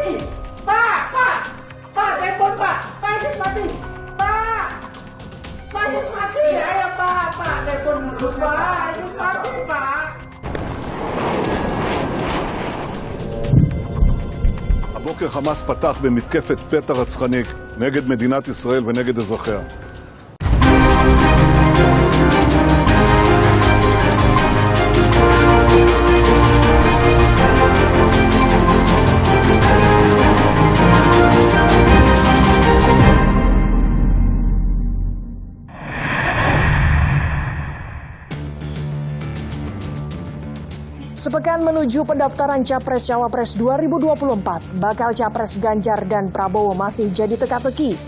mati. Pak, telepon Pak. Pak Idris mati. Pak Idris mati. Ayo Pak, telepon dulu Pak. Idris mati Pak. הבוקר חמאס פתח במתקפת פתע רצחנית נגד מדינת ישראל ונגד אזרחיה. Sepekan menuju pendaftaran Capres-Cawapres 2024, bakal Capres Ganjar dan Prabowo masih jadi teka-teki.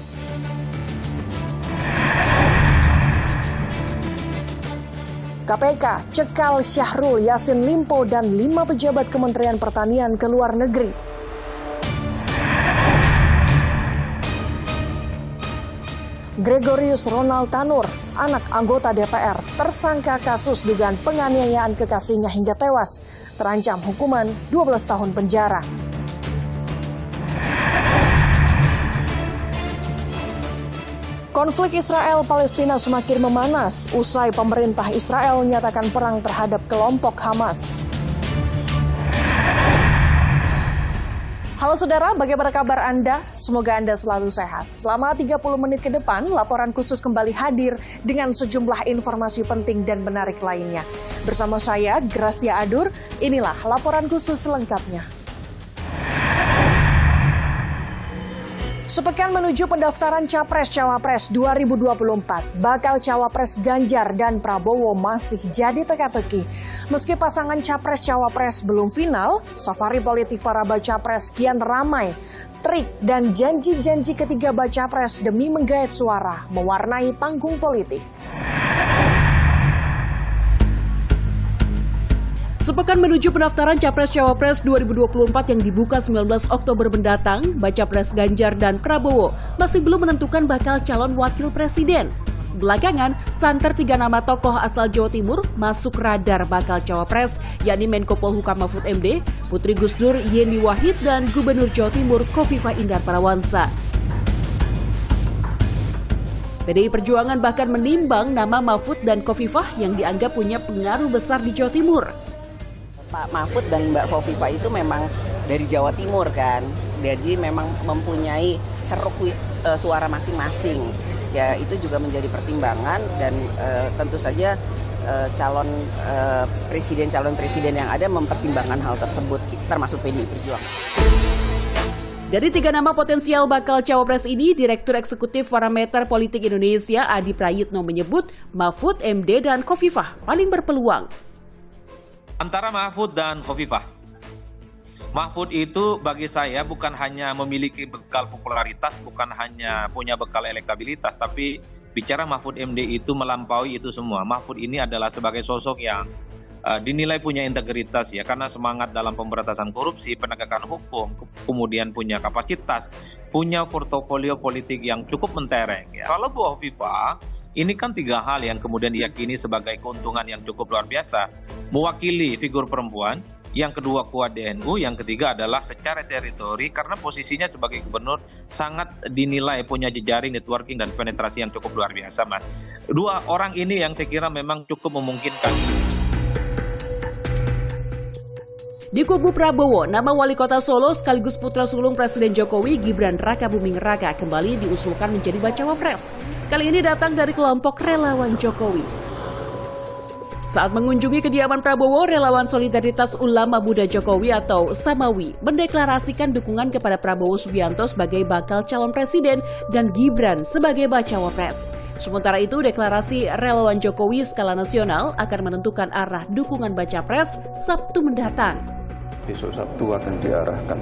KPK cekal Syahrul Yassin Limpo dan 5 pejabat Kementerian Pertanian ke luar negeri. Gregorius Ronald Tanur, anak anggota DPR, tersangka kasus dugaan penganiayaan kekasihnya hingga tewas, terancam hukuman 12 tahun penjara. Konflik Israel-Palestina semakin memanas usai pemerintah Israel menyatakan perang terhadap kelompok Hamas. Halo saudara, bagaimana kabar Anda? Semoga Anda selalu sehat. Selama 30 menit ke depan, laporan khusus kembali hadir dengan sejumlah informasi penting dan menarik lainnya. Bersama saya, Gracia Adur, inilah laporan khusus selengkapnya. Sepekan menuju pendaftaran Capres-Cawapres 2024, bakal Cawapres Ganjar dan Prabowo masih jadi teka-teki. Meski pasangan Capres-Cawapres belum final, safari politik para bacapres kian ramai. Trik dan janji-janji ketiga bacapres demi menggait suara mewarnai panggung politik. Sepekan menuju pendaftaran Capres-Cawapres 2024 yang dibuka 19 Oktober mendatang, Bacapres Ganjar dan Prabowo masih belum menentukan bakal calon wakil presiden. Belakangan, santer 3 nama tokoh asal Jawa Timur masuk radar bakal cawapres, yakni Menko Polhukam Mahfud MD, Putri Gus Dur Yeni Wahid, dan Gubernur Jawa Timur Khofifah Indar Parawansa. PDI Perjuangan bahkan menimbang nama Mahfud dan Khofifah yang dianggap punya pengaruh besar di Jawa Timur. Pak Mahfud dan Mbak Khofifah itu memang dari Jawa Timur kan, jadi memang mempunyai ceruk suara masing-masing. Ya itu juga menjadi pertimbangan dan tentu saja calon presiden yang ada mempertimbangkan hal tersebut, termasuk PDI Perjuangan. Dari 3 nama potensial bakal cawapres ini, Direktur Eksekutif Parameter Politik Indonesia Adi Prayitno menyebut Mahfud, MD, dan Khofifah paling berpeluang. Antara Mahfud dan Khofifah. Mahfud itu bagi saya bukan hanya memiliki bekal popularitas, bukan hanya punya bekal elektabilitas, tapi bicara Mahfud MD itu melampaui itu semua. Mahfud ini adalah sebagai sosok yang dinilai punya integritas ya, karena semangat dalam pemberantasan korupsi, penegakan hukum, kemudian punya kapasitas, punya portofolio politik yang cukup mentereng ya. Kalau Bu Khofifah, ini kan 3 hal yang kemudian diyakini sebagai keuntungan yang cukup luar biasa. Mewakili figur perempuan, yang kedua kuat di NU, yang ketiga adalah secara teritori karena posisinya sebagai gubernur sangat dinilai punya jejaring networking dan penetrasi yang cukup luar biasa, Mas. 2 orang ini yang saya kira memang cukup memungkinkan. Di kubu Prabowo, nama wali kota Solo sekaligus putra sulung Presiden Jokowi, Gibran Rakabuming Raka, kembali diusulkan menjadi bacawapres. Kali ini datang dari kelompok relawan Jokowi. Saat mengunjungi kediaman Prabowo, relawan Solidaritas Ulama Muda Jokowi atau Samawi mendeklarasikan dukungan kepada Prabowo Subianto sebagai bakal calon presiden dan Gibran sebagai bacawapres. Sementara itu, deklarasi relawan Jokowi skala nasional akan menentukan arah dukungan bacapres Sabtu mendatang. Besok Sabtu akan diarahkan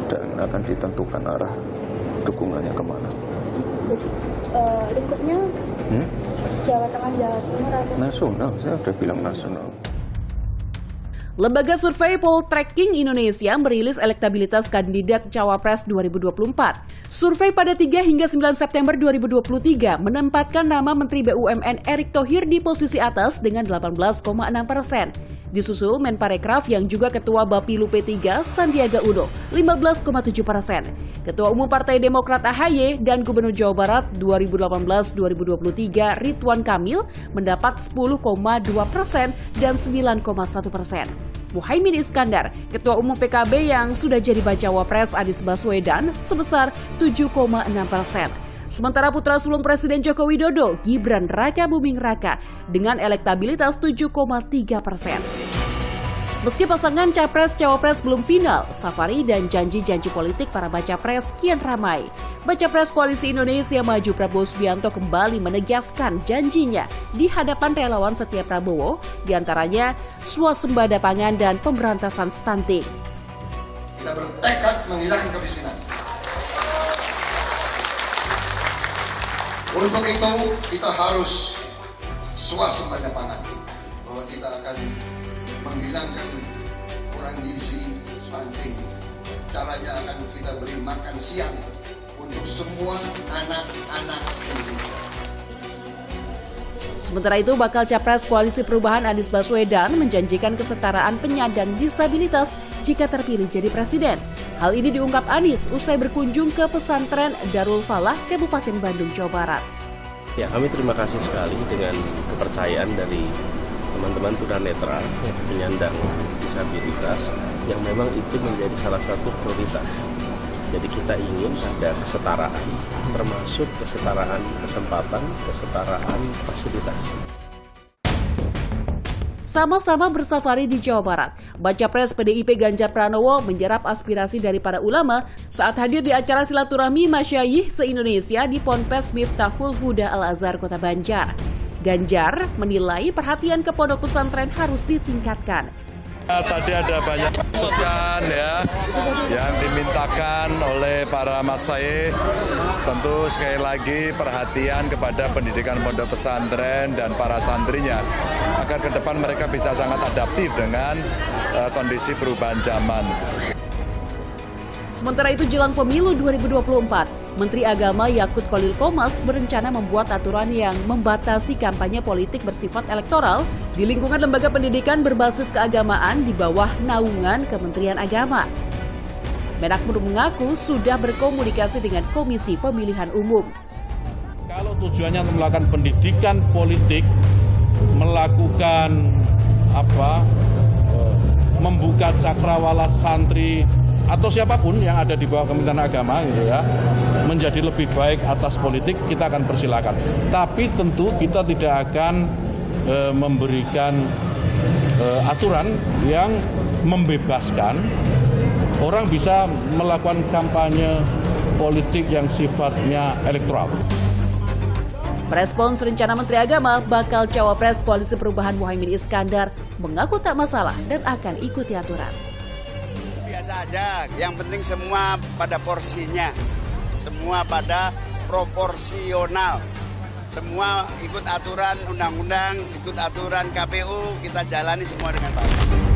dan akan ditentukan arah dukungannya kemana. Terus lingkupnya Jawa Tengah, Jawa Timur atau nasional? Saya sudah bilang nasional. Lembaga survei Poltreking Indonesia merilis elektabilitas kandidat Cawapres 2024. Survei pada 3 hingga 9 September 2023 menempatkan nama Menteri BUMN Erick Thohir di posisi atas dengan 18,6%. Disusul Menparekraf yang juga Ketua Bapilu P3 Sandiaga Uno 15,7%. Ketua Umum Partai Demokrat AHY dan Gubernur Jawa Barat 2018-2023 Ridwan Kamil mendapat 10,2% dan 9,1%. Muhaimin Iskandar, Ketua Umum PKB yang sudah jadi bacawa pres Anies Baswedan sebesar 7,6%. Sementara putra sulung Presiden Joko Widodo, Gibran Rakabuming Raka, dengan elektabilitas 7,3%. Meski pasangan Capres-Cawapres belum final, safari dan janji-janji politik para baca pres kian ramai. Baca pres Koalisi Indonesia Maju Prabowo Subianto kembali menegaskan janjinya di hadapan relawan setia Prabowo, diantaranya swasembada pangan dan pemberantasan stunting. Kita bertekad menghilangkan kemiskinan. Untuk itu kita harus swasembada pangan, bahwa kita akan menghilangkan kurang gizi, stunting. Caranya akan kita beri makan siang untuk semua anak-anak Indonesia. Sementara itu, bakal Capres Koalisi Perubahan Anies Baswedan menjanjikan kesetaraan penyandang disabilitas jika terpilih jadi presiden. Hal ini diungkap Anies usai berkunjung ke pesantren Darul Falah, Kabupaten Bandung, Jawa Barat. Ya, kami terima kasih sekali dengan kepercayaan dari teman-teman tunanetra, penyandang disabilitas, yang memang itu menjadi salah satu prioritas. Jadi kita ingin ada kesetaraan, termasuk kesetaraan kesempatan, kesetaraan fasilitas. Sama-sama bersafari di Jawa Barat, Baca Pres PDIP Ganjar Pranowo menyerap aspirasi dari para ulama saat hadir di acara silaturahmi Masyayikh se-Indonesia di Ponpes Miftahul Huda Al-Azhar, Kota Banjar. Ganjar menilai perhatian ke pondok pesantren harus ditingkatkan. Tadi ada banyak masukan ya yang dimintakan oleh para masyayikh. Tentu sekali lagi perhatian kepada pendidikan pondok pesantren dan para santrinya agar ke depan mereka bisa sangat adaptif dengan kondisi perubahan zaman. Sementara itu jelang pemilu 2024, Menteri Agama Yakut Khalil Qomas berencana membuat aturan yang membatasi kampanye politik bersifat elektoral di lingkungan lembaga pendidikan berbasis keagamaan di bawah naungan Kementerian Agama. Menakmur mengaku sudah berkomunikasi dengan Komisi Pemilihan Umum. Kalau tujuannya untuk melakukan pendidikan politik, melakukan membuka cakrawala santri atau siapapun yang ada di bawah Kementerian Agama gitu ya, menjadi lebih baik atas politik, kita akan persilakan. Tapi tentu kita tidak akan memberikan aturan yang membebaskan orang bisa melakukan kampanye politik yang sifatnya elektoral. Merespons rencana Menteri Agama, bakal Cawapres Koalisi Perubahan Muhaimin Iskandar mengaku tak masalah dan akan ikuti aturan. Biasa aja, yang penting semua pada porsinya, semua pada proporsional, semua ikut aturan undang-undang, ikut aturan KPU, kita jalani semua dengan baik.